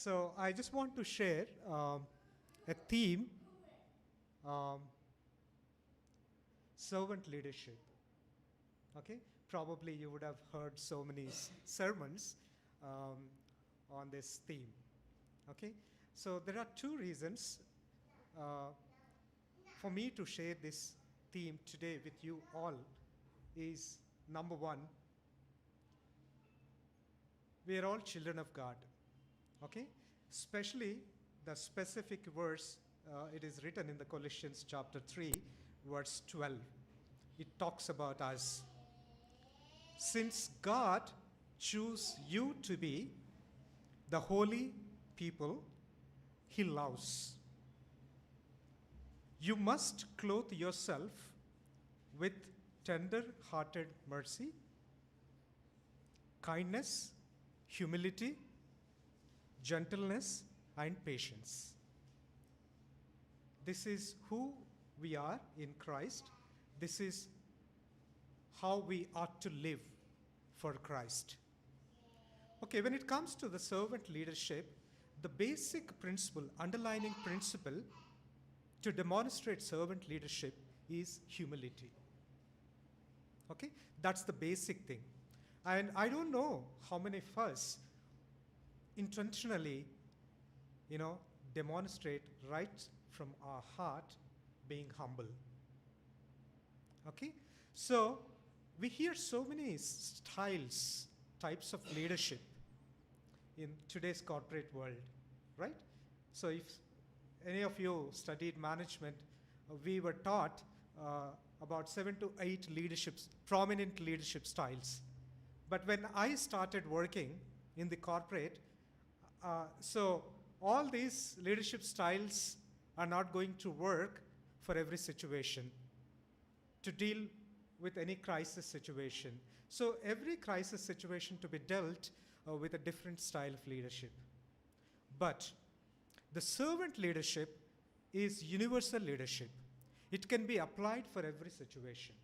So I just want to share a theme, um, servant leadership. Okay, probably you would have heard so many sermons um, on this theme. Okay, so there are two reasons uh, for me to share this theme today with you all. Is number one, we are all children of God. Okay, especially the specific verse, it is written in the Colossians chapter 3, verse 12. It talks about us. Since God chose you to be the holy people he loves, you must clothe yourself with tender-hearted mercy, kindness, humility, gentleness, and patience. This is who we are in Christ. This is how we ought to live for Christ. Okay, when it comes to the servant leadership, the basic principle, underlying principle to demonstrate servant leadership is humility. Okay, that's the basic thing. And I don't know how many of us intentionally, demonstrate right from our heart being humble. Okay, so we hear so many styles, types of leadership in today's corporate world, right? So if any of you studied management, we were taught about 7 to 8 prominent leadership styles. But when I started working in the corporate, so all these leadership styles are not going to work for every situation to deal with any crisis situation. So every crisis situation to be dealt with a different style of leadership. But the servant leadership is universal leadership. It can be applied for every situation.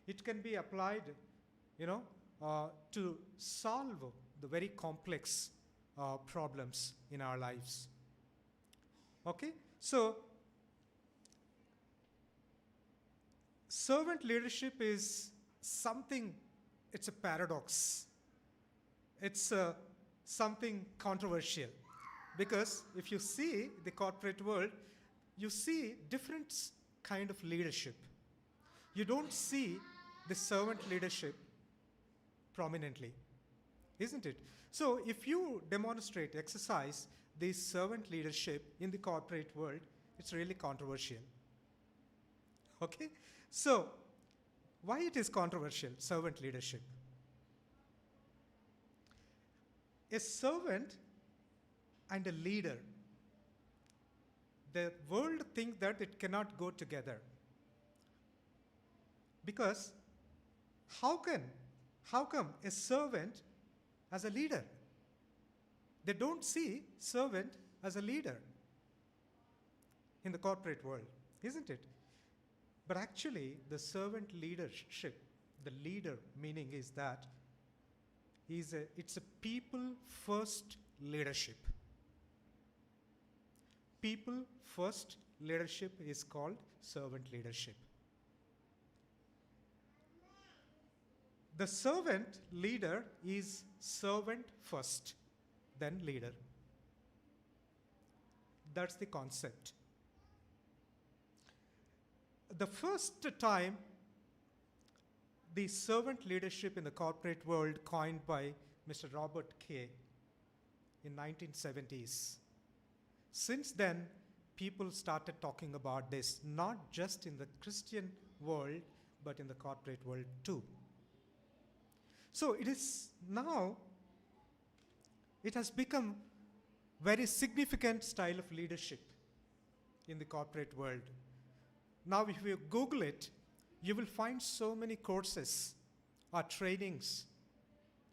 It can be applied, to solve the very complex problems in our lives. Okay, so servant leadership is something, it's a paradox. It's something controversial. Because if you see the corporate world, you see different kind of leadership. You don't see the servant leadership prominently, isn't it? So if you exercise this servant leadership in the corporate world, it's really controversial. Okay? So why it is controversial, servant leadership? A servant and a leader, the world thinks that it cannot go together. Because how come a servant as a leader? They don't see servant as a leader in the corporate world, isn't it? But actually, the servant leadership, the leader meaning is that it's a people-first leadership. People-first leadership is called servant leadership. The servant leader is servant first, then leader. That's the concept. The first time the servant leadership in the corporate world coined by Mr. Robert Kay in 1970s. Since then, people started talking about this, not just in the Christian world, but in the corporate world too. So it has become very significant style of leadership in the corporate world. Now if you Google it, you will find so many courses or trainings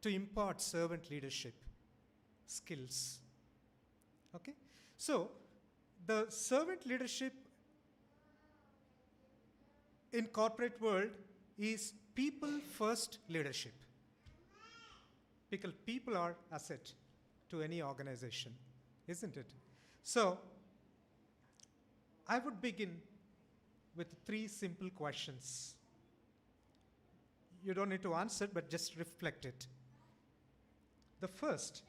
to impart servant leadership skills. Okay? So the servant leadership in corporate world is people-first leadership. Because people are asset to any organization. isn't it? So, I would begin with three simple questions. You don't need to answer, but just reflect it. The first,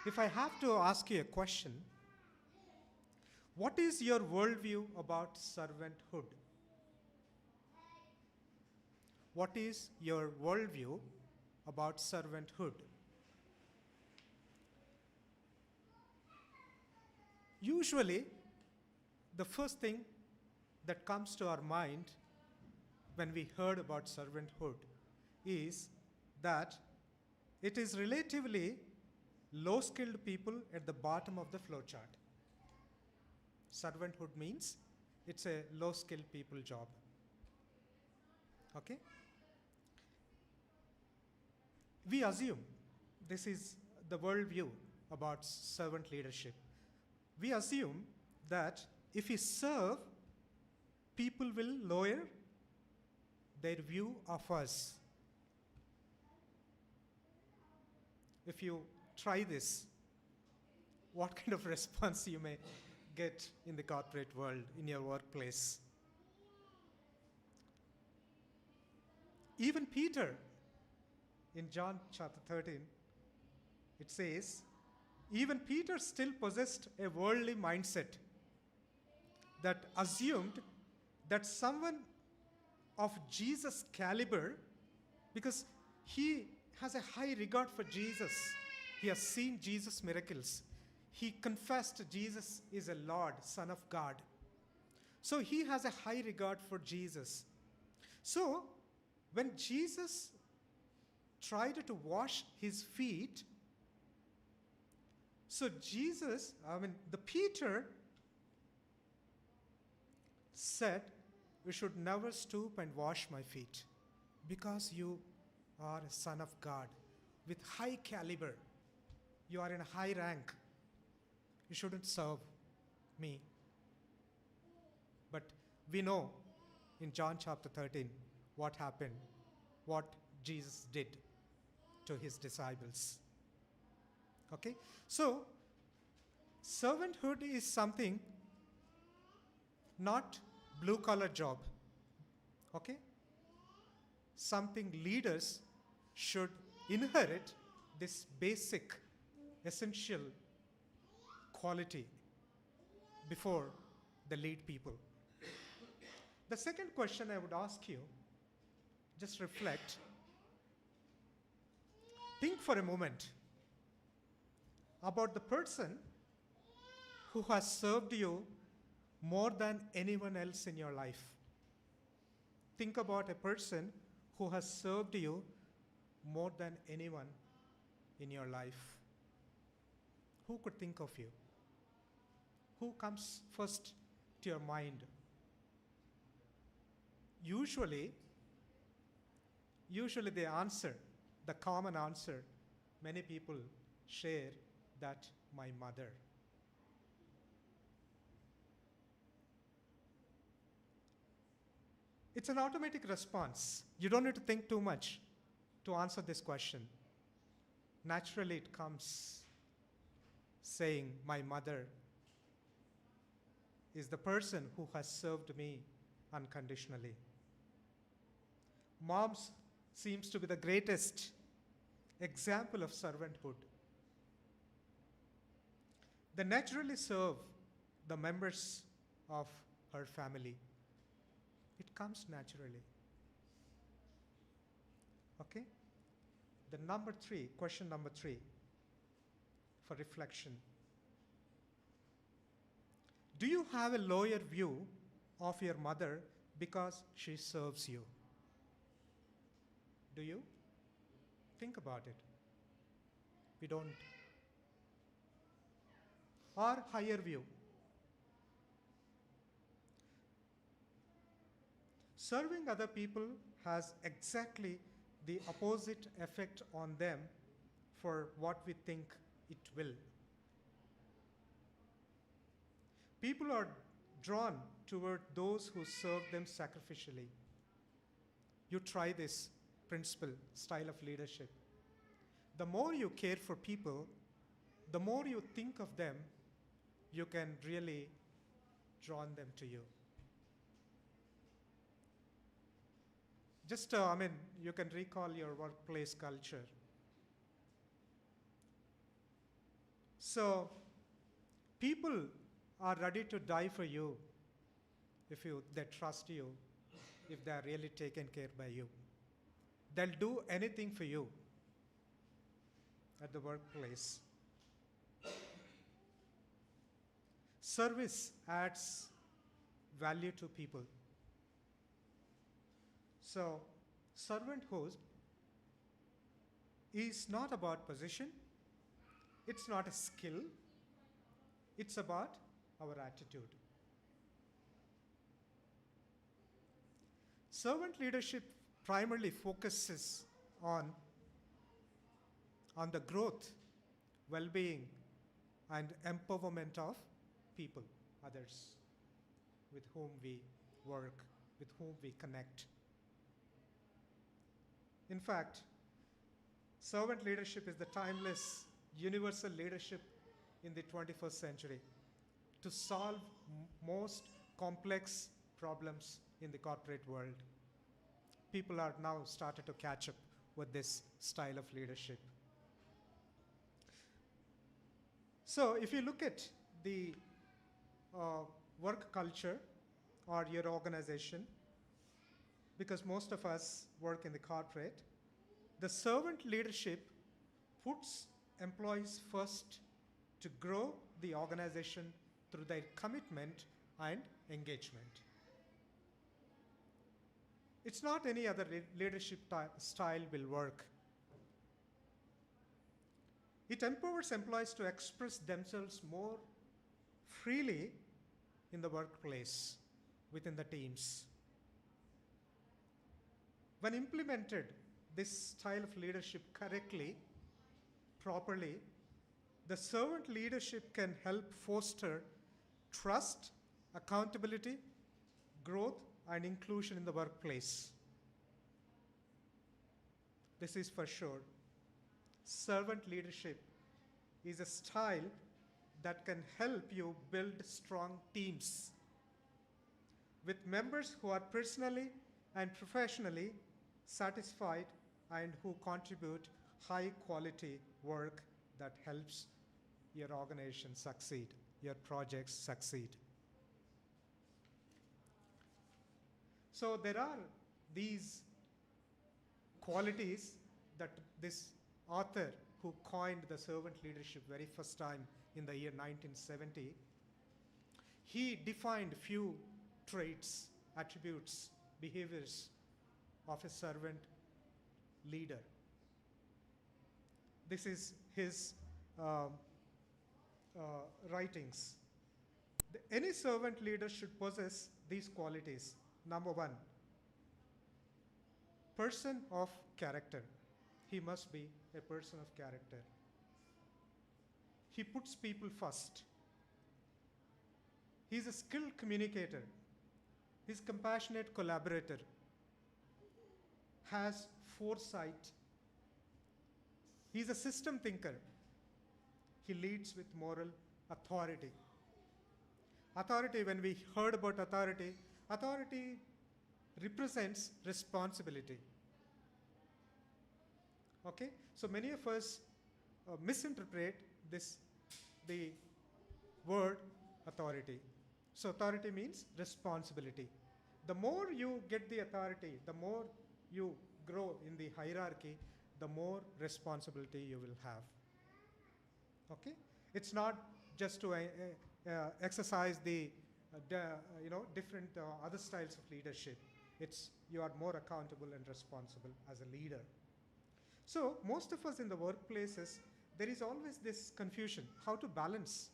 if I have to ask you a question, what is your worldview about servanthood? What is your worldview about servanthood? Usually, the first thing that comes to our mind when we heard about servanthood is that it is relatively low-skilled people at the bottom of the flowchart. Servanthood means it's a low-skilled people job. Okay? We assume this is the worldview about servant leadership. We assume that if we serve, people will lower their view of us. If you try this, what kind of response you may get in the corporate world, in your workplace? Even Peter, in John chapter 13, it says, even Peter still possessed a worldly mindset that assumed that someone of Jesus' caliber, because he has a high regard for Jesus, he has seen Jesus' miracles, he confessed Jesus is a Lord, Son of God. So he has a high regard for Jesus. So when Jesus tried to wash his feet, so the Peter said, "You should never stoop and wash my feet because you are a son of God with high caliber. You are in a high rank. You shouldn't serve me." But we know in John chapter 13 what happened, what Jesus did to his disciples. Okay? So, servanthood is something not blue-collar job. Okay? Something leaders should inherit, this basic, essential quality before they lead people. The second question I would ask you, just reflect. Think for a moment about the person who has served you more than anyone else in your life. Think about a person who has served you more than anyone in your life. Who could think of you? Who comes first to your mind? Usually the answer, the common answer many people share, that my mother. It's an automatic response. You don't need to think too much to answer this question. Naturally, it comes saying, my mother is the person who has served me unconditionally. Moms seems to be the greatest example of servanthood. They naturally serve the members of her family. It comes naturally. Okay? Question number 3 for reflection. Do you have a lower view of your mother because she serves you? Do you? Think about it. We don't. Or higher view. Serving other people has exactly the opposite effect on them for what we think it will. People are drawn toward those who serve them sacrificially. You try this principle, style of leadership. The more you care for people, the more you think of them you can really draw them to you. Just, you can recall your workplace culture. So, people are ready to die for you if they trust you, if they are really taken care by you. They'll do anything for you at the workplace. Service adds value to people. So, servanthood is not about position, it's not a skill, it's about our attitude. Servant leadership primarily focuses on the growth, well-being, and empowerment of people, others with whom we work, with whom we connect. In fact, servant leadership is the timeless, universal leadership in the 21st century to solve most complex problems in the corporate world. People are now started to catch up with this style of leadership. So if you look at the work culture or your organization, because most of us work in the corporate, the servant leadership puts employees first to grow the organization through their commitment and engagement. It's not any other leadership style will work. It empowers employees to express themselves more freely in the workplace, within the teams. When implemented, this style of leadership correctly, properly, the servant leadership can help foster trust, accountability, growth, and inclusion in the workplace. This is for sure. Servant leadership is a style that can help you build strong teams with members who are personally and professionally satisfied and who contribute high quality work that helps your organization succeed, your projects succeed. So there are these qualities that this author who coined the servant leadership very first time in the year 1970, he defined few traits, attributes, behaviors of a servant leader. This is his writings. Any servant leader should possess these qualities. Number one, person of character. He must be a person of character. He puts people first. He's a skilled communicator. He's a compassionate collaborator. Has foresight. He's a system thinker. He leads with moral authority. Authority, when we heard about authority, authority represents responsibility. Okay? So many of us misinterpret the word authority. So authority means responsibility. The more you get the authority, the more you grow in the hierarchy, the more responsibility you will have. Okay? It's not just to exercise the different other styles of leadership. It's you are more accountable and responsible as a leader. So most of us in the workplaces, there is always this confusion, how to balance,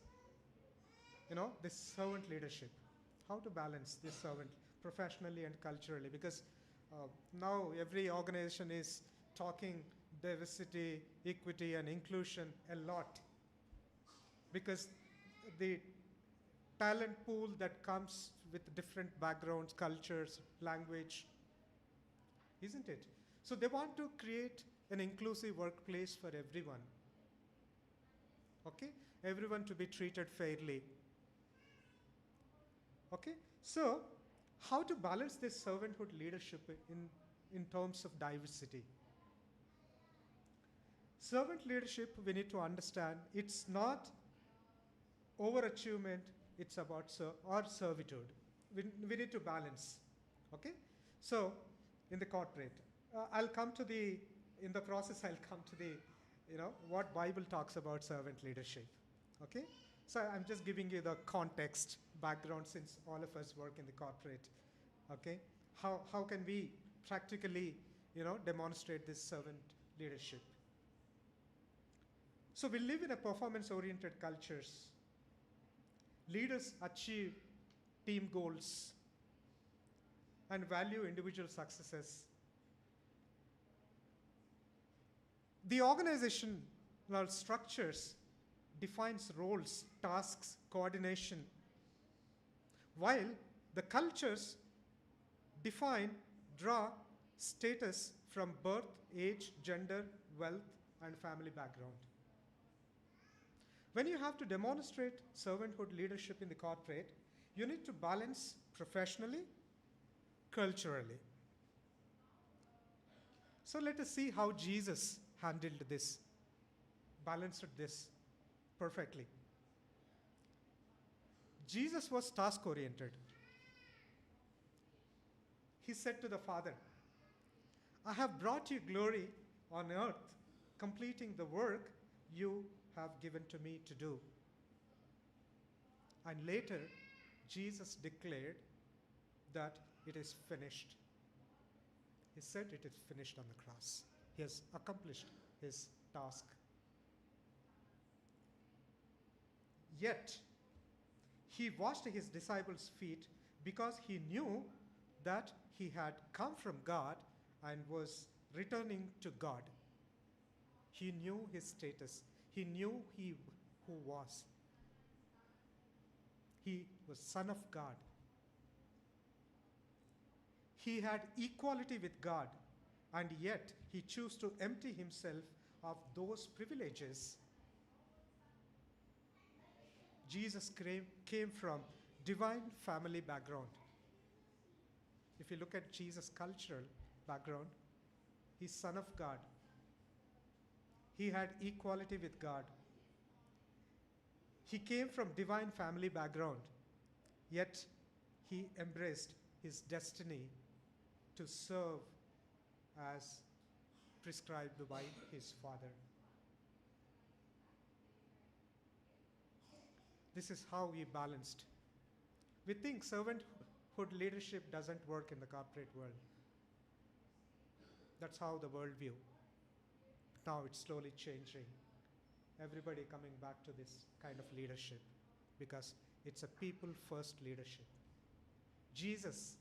this servant leadership, how to balance this servant professionally and culturally, because now every organization is talking diversity, equity, and inclusion a lot, because the talent pool that comes with different backgrounds, cultures, language, isn't it? So they want to create an inclusive workplace for everyone. Okay? Everyone to be treated fairly. Okay? So, how to balance this servanthood leadership in terms of diversity? Servant leadership, we need to understand, it's not overachievement, it's about or servitude. We need to balance. Okay? So, in the corporate, I'll come to the, in the process, I'll come to the, what Bible talks about servant leadership. Okay? So, I'm just giving you the context, background, since all of us work in the corporate. Okay? How can we practically, demonstrate this servant leadership? So, we live in a performance-oriented cultures. Leaders achieve team goals and value individual successes. The organizational structures defines roles, tasks, coordination, while the cultures draw status from birth, age, gender, wealth, and family background. When you have to demonstrate servanthood leadership in the corporate, you need to balance professionally, culturally. So let us see how Jesus handled this, balanced this perfectly. Jesus was task-oriented. He said to the Father, I have brought you glory on earth, completing the work you have given to me to do. And later, Jesus declared that it is finished. He said it is finished on the cross. He has accomplished his task. Yet, he washed his disciples' feet because he knew that he had come from God and was returning to God. He knew his status. He knew who was. He was Son of God. He had equality with God, and yet he chose to empty himself of those privileges. Jesus came from divine family background. If you look at Jesus' cultural background, he's Son of God. He had equality with God. He came from divine family background, yet he embraced his destiny to serve as prescribed by his Father. This is how we balanced. We think servanthood leadership doesn't work in the corporate world. That's how the world view. Now it's slowly changing. Everybody coming back to this kind of leadership because it's a people-first leadership. Jesus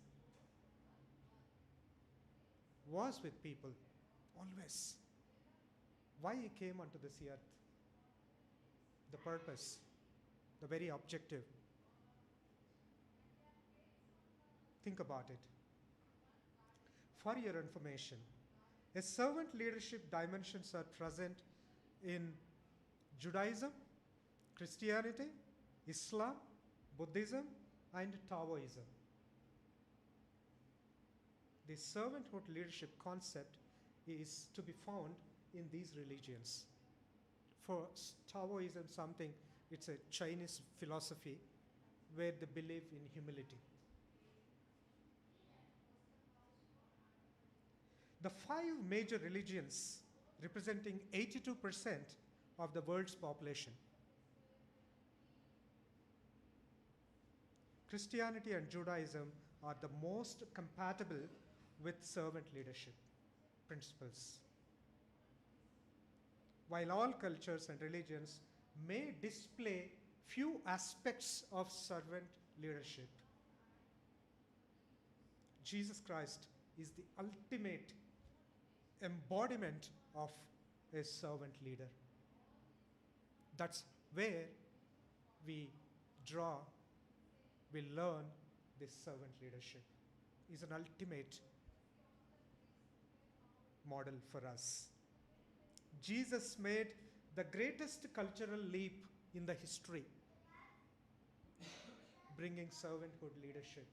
was with people always. Why he came onto this earth? The purpose, the very objective. Think about it. For your information, a servant leadership dimensions are present in Judaism, Christianity, Islam, Buddhism, and Taoism. The servanthood leadership concept is to be found in these religions. For Taoism, it's a Chinese philosophy where they believe in humility. The 5 major religions representing 82% of the world's population. Christianity and Judaism are the most compatible with servant leadership principles. While all cultures and religions may display few aspects of servant leadership, Jesus Christ is the ultimate embodiment of a servant leader. That's where we learn this servant leadership. Is an ultimate model for us. Jesus made the greatest cultural leap in the history. bringing servanthood leadership,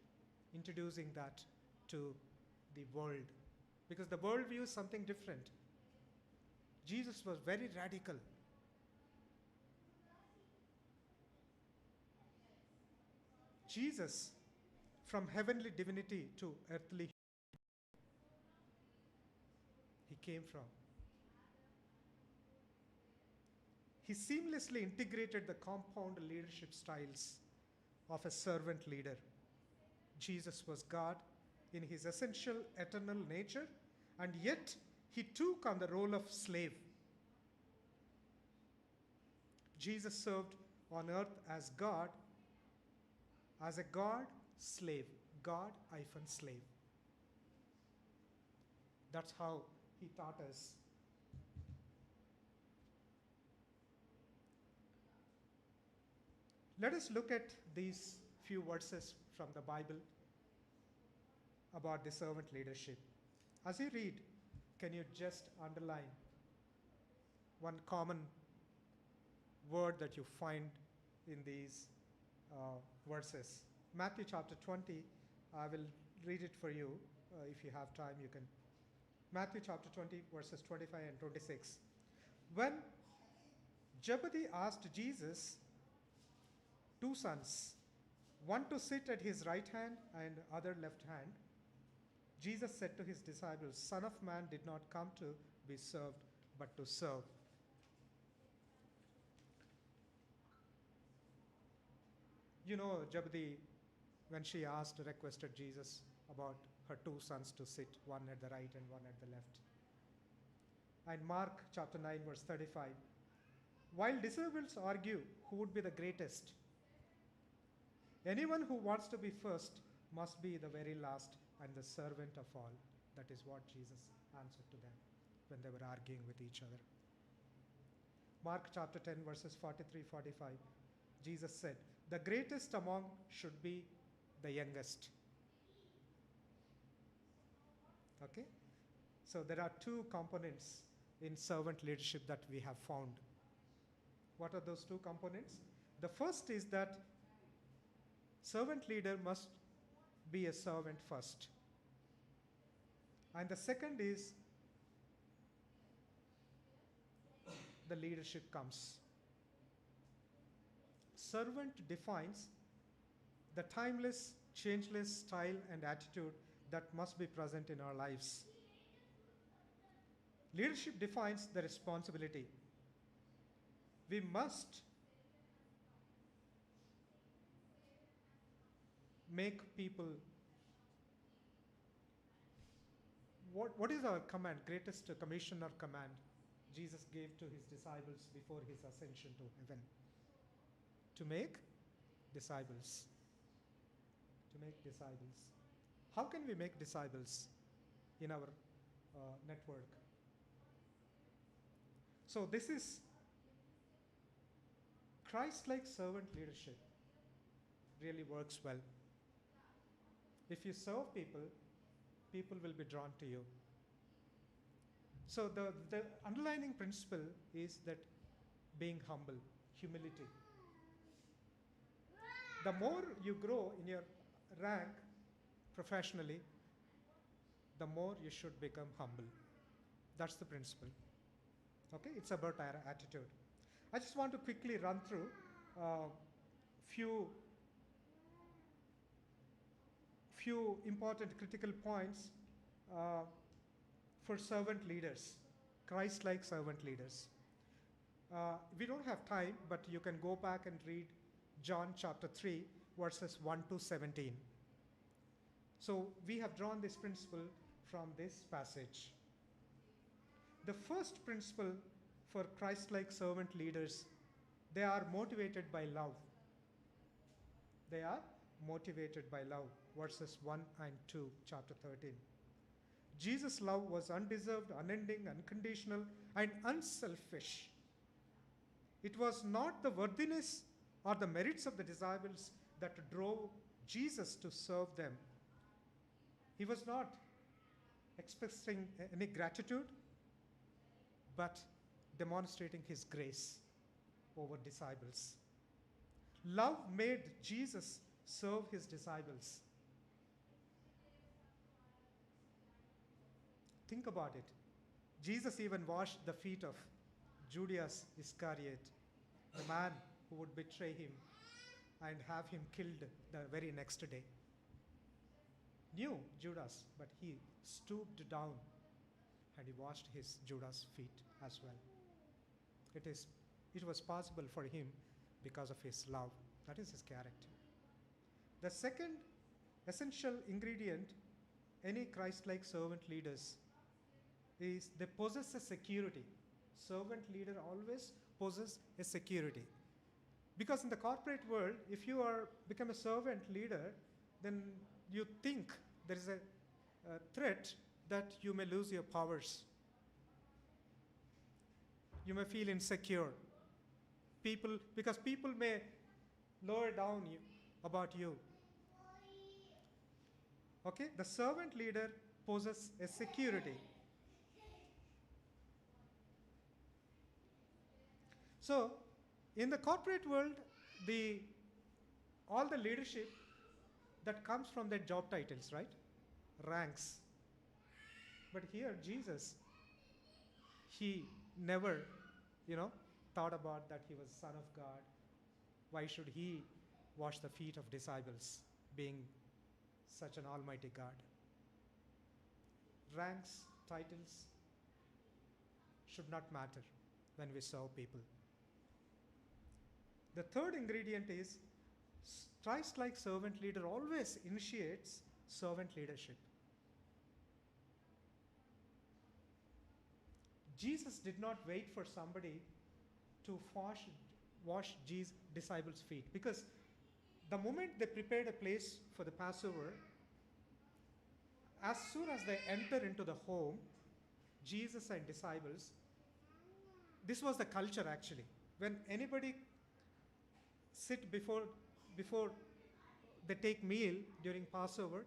introducing that to the world. Because the world views something different. Jesus was very radical. Jesus, from heavenly divinity to earthly, he came from. He seamlessly integrated the compound leadership styles of a servant leader. Jesus was God in his essential eternal nature, and yet he took on the role of slave. Jesus served on earth as God, as a God slave, God-slave. That's how he taught us. Let us look at these few verses from the Bible about the servant leadership. As you read, can you just underline one common word that you find in these verses? Matthew chapter 20, I will read it for you. If you have time, you can. Matthew chapter 20, verses 25 and 26. When Zebedee asked Jesus, two sons, one to sit at his right hand and other left hand, Jesus said to his disciples, Son of Man did not come to be served, but to serve. You know, Zebedee, when she requested Jesus about her two sons to sit, one at the right and one at the left. And Mark chapter 9, verse 35. While disciples argue who would be the greatest, anyone who wants to be first must be the very last and the servant of all. That is what Jesus answered to them when they were arguing with each other. Mark chapter 10, verses 43, 45. Jesus said, the greatest among should be the youngest. Okay? So there are two components in servant leadership that we have found. What are those two components? The first is that servant leader must be a servant first. And the second is the leadership comes. Servant defines the timeless, changeless style and attitude that must be present in our lives. Leadership defines the responsibility. We must make people. What is our command, greatest commission or command Jesus gave to his disciples before his ascension to heaven? To make disciples. To make disciples. How can we make disciples in our network? So this is Christ-like servant leadership really works well. If you serve people, people will be drawn to you. So the underlying principle is that being humble, humility. The more you grow in your rank professionally, the more you should become humble. That's the principle. Okay, it's about our attitude. I just want to quickly run through few important critical points for servant leaders, Christ-like servant leaders. We don't have time, but you can go back and read John chapter 3, verses 1 to 17. So we have drawn this principle from this passage. The first principle for Christ-like servant leaders, they are motivated by love. They are motivated by love. Verses 1 and 2, chapter 13. Jesus' love was undeserved, unending, unconditional, and unselfish. It was not the worthiness or the merits of the disciples that drove Jesus to serve them. He was not expressing any gratitude, but demonstrating his grace over disciples. Love made Jesus serve his disciples. Think about it. Jesus even washed the feet of Judas Iscariot, the man who would betray him and have him killed the very next day. Knew Judas, but he stooped down and he washed his Judas' feet as well. It was possible for him because of his love. That is his character. The second essential ingredient any Christ-like servant leaders is they possess a security. Servant leader always possess a security. Because in the corporate world, if you become a servant leader, then you think there is a threat that you may lose your powers. You may feel insecure. Because people may lower down about you. Okay? The servant leader possesses a security. So, in the corporate world, all the leadership that comes from their job titles, right? Ranks. But here, Jesus, he never, thought about that he was Son of God. Why should he wash the feet of disciples, being such an almighty God? Ranks, titles should not matter when we serve people. The third ingredient is Christ-like servant leader always initiates servant leadership. Jesus did not wait for somebody to wash Jesus' disciples' feet, because the moment they prepared a place for the Passover, as soon as they enter into the home, Jesus and disciples, this was the culture actually. When anybody sit before they take meal during Passover,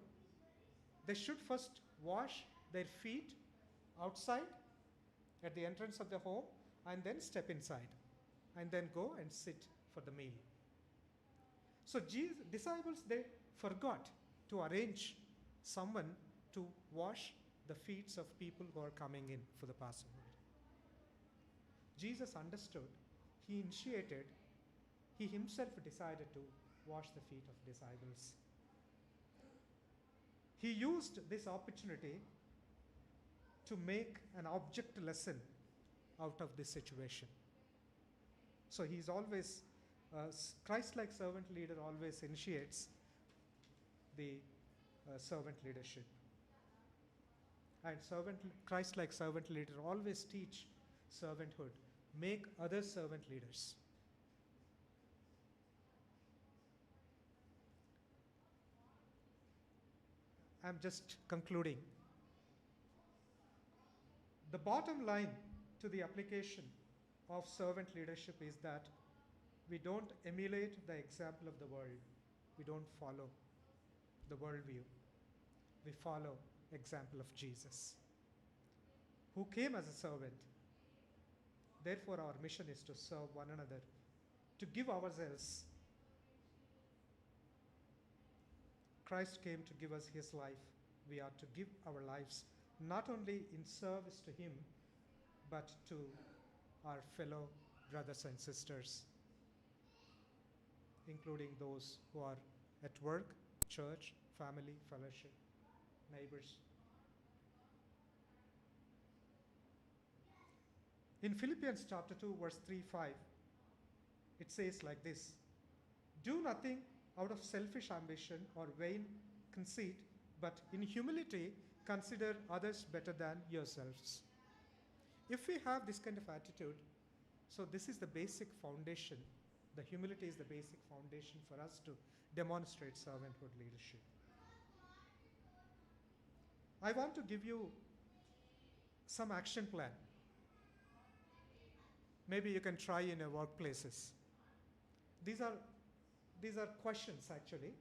they should first wash their feet outside at the entrance of the home and then step inside and then go and sit for the meal. So disciples, they forgot to arrange someone to wash the feet of people who are coming in for the Passover. Jesus understood, he initiated, he himself decided to wash the feet of disciples. He used this opportunity to make an object lesson out of this situation. So he's always, Christ-like servant leader always initiates the servant leadership. And Christ-like servant leader always teach servanthood, make others servant leaders. I'm just concluding. The bottom line to the application of servant leadership is that we don't emulate the example of the world. We don't follow the worldview. We follow example of Jesus, who came as a servant. Therefore, our mission is to serve one another, to give ourselves. Christ came to give us his life. We are to give our lives not only in service to him, but to our fellow brothers and sisters, including those who are at work, church, family, fellowship, neighbors. In Philippians chapter 2, verse 3-5, it says like this: do nothing out of selfish ambition or vain conceit, but in humility consider others better than yourselves. If we have this kind of attitude, so this is the basic foundation. The humility is the basic foundation for us to demonstrate servanthood leadership. I want to give you some action plan. Maybe you can try in your workplaces. These are questions actually.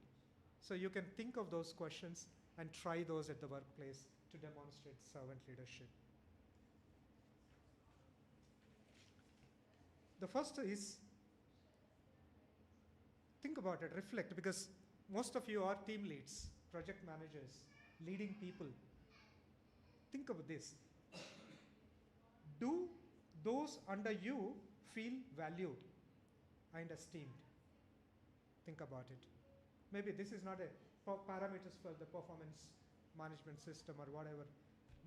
So you can think of those questions and try those at the workplace to demonstrate servant leadership. The first is, think about it, reflect, because most of you are team leads, project managers, leading people. Think about this. Do those under you feel valued and esteemed? Think about it. Maybe this is not a parameters for the performance management system or whatever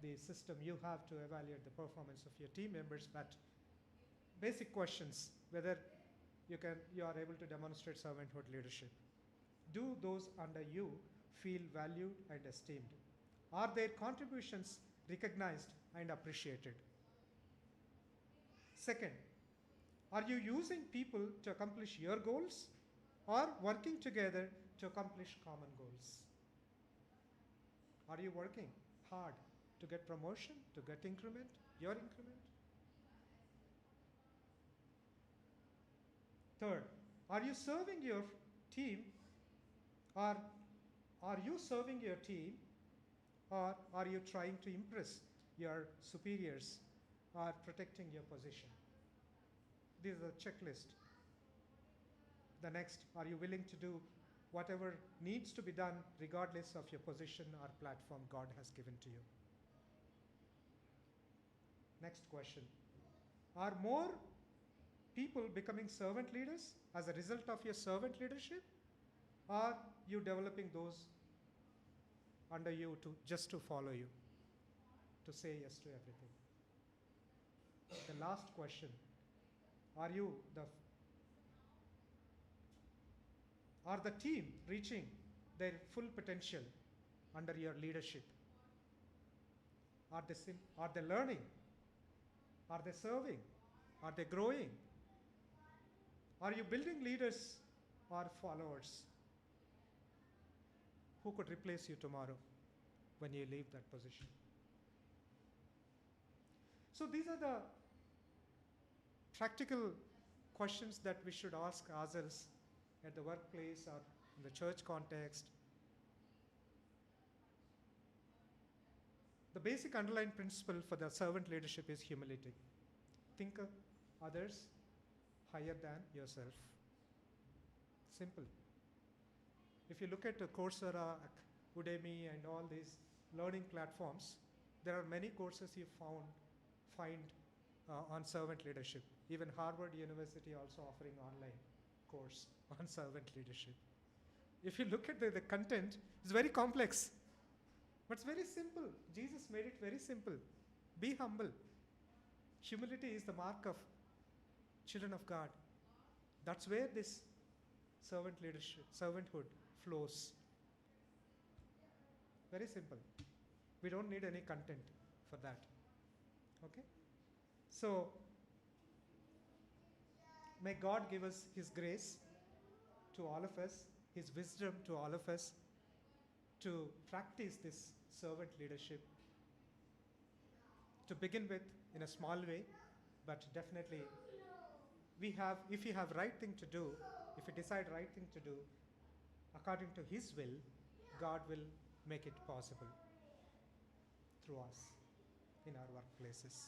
the system you have to evaluate the performance of your team members, but basic questions whether you are able to demonstrate servanthood leadership. Do those under you feel valued and esteemed? Are their contributions recognized and appreciated? Second, are you using people to accomplish your goals or working together to accomplish common goals? Are you working hard to get promotion, to get increment, your increment? Third, are you serving your team or are you serving your team or are you trying to impress your superiors or protecting your position? This is a checklist. The next, are you willing to do whatever needs to be done regardless of your position or platform God has given to you? Next question. Are more people becoming servant leaders as a result of your servant leadership? Or are you developing those under you just to follow you, to say yes to everything? The last question. Are the team reaching their full potential under your leadership? Are they learning? Are they serving? Are they growing? Are you building leaders or followers who could replace you tomorrow when you leave that position? So these are the practical questions that we should ask ourselves at the workplace or in the church context. The basic underlying principle for the servant leadership is humility. Think of others higher than yourself. Simple. If you look at Coursera, Udemy, and all these learning platforms, there are many courses you find on servant leadership. Even Harvard University also offering online course on servant leadership. If you look at the content, it's very complex, but it's very simple. Jesus made it very simple. Be humble. Humility is the mark of children of God. That's where this servanthood flows. Very simple. We don't need any content for that. Okay? So, may God give us His grace to all of us, His wisdom to all of us, to practice this servant leadership. To begin with, in a small way, but definitely if we have right thing to do, if we decide right thing to do, according to His will, God will make it possible through us in our workplaces.